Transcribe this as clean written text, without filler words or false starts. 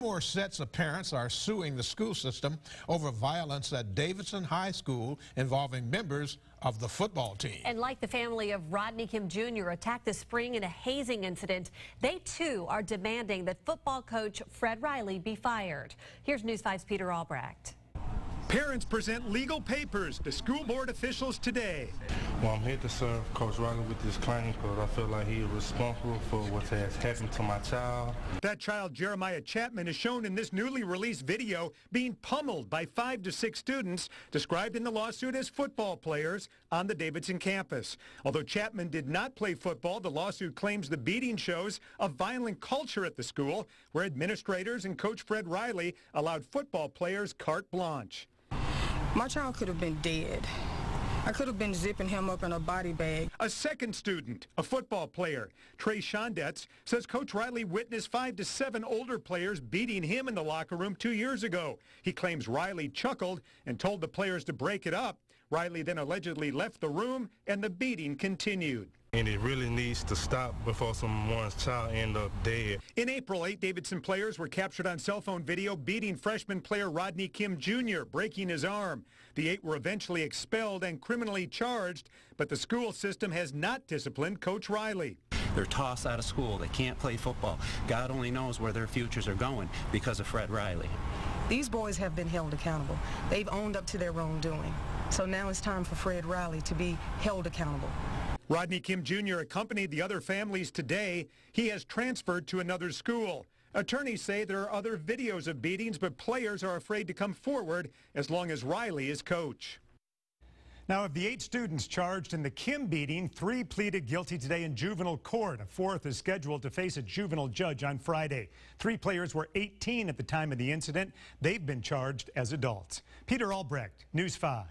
More sets of parents are suing the school system over violence at Davidson High School involving members of the football team. And like the family of Rodney Kim Jr. attacked this spring in a hazing incident, they too are demanding that football coach Fred Riley be fired. Here's News 5's Peter Albrecht. Parents present legal papers to school board officials today. Well, I'm here to serve Coach Riley with this claim because I feel like he is responsible for what has happened to my child. That child, Jeremiah Chatman, is shown in this newly released video being pummeled by 5 to 6 students described in the lawsuit as football players on the Davidson campus. Although Chatman did not play football, the lawsuit claims the beating shows a violent culture at the school where administrators and Coach Fred Riley allowed football players carte blanche. My child could have been dead. I could have been zipping him up in a body bag. A second student, a football player, Trey Shondetts, says Coach Riley witnessed 5 to 7 older players beating him in the locker room 2 years ago. He claims Riley chuckled and told the players to break it up. Riley then allegedly left the room and the beating continued. And it really needs to stop before someone's child ends up dead. In April, 8 Davidson players were captured on cell phone video beating freshman player Rodney Kim Jr., breaking his arm. The 8 were eventually expelled and criminally charged, but the school system has not disciplined Coach Riley. They're tossed out of school. They can't play football. God only knows where their futures are going because of Fred Riley. These boys have been held accountable. They've owned up to their wrongdoing. So now it's time for Fred Riley to be held accountable. Rodney Kim Jr. accompanied the other families today. He has transferred to another school. Attorneys say there are other videos of beatings, but players are afraid to come forward as long as Riley is coach. Now, of the 8 students charged in the Kim beating, 3 pleaded guilty today in juvenile court. A 4th is scheduled to face a juvenile judge on Friday. 3 players were 18 at the time of the incident. They've been charged as adults. Peter Albrecht, News 5.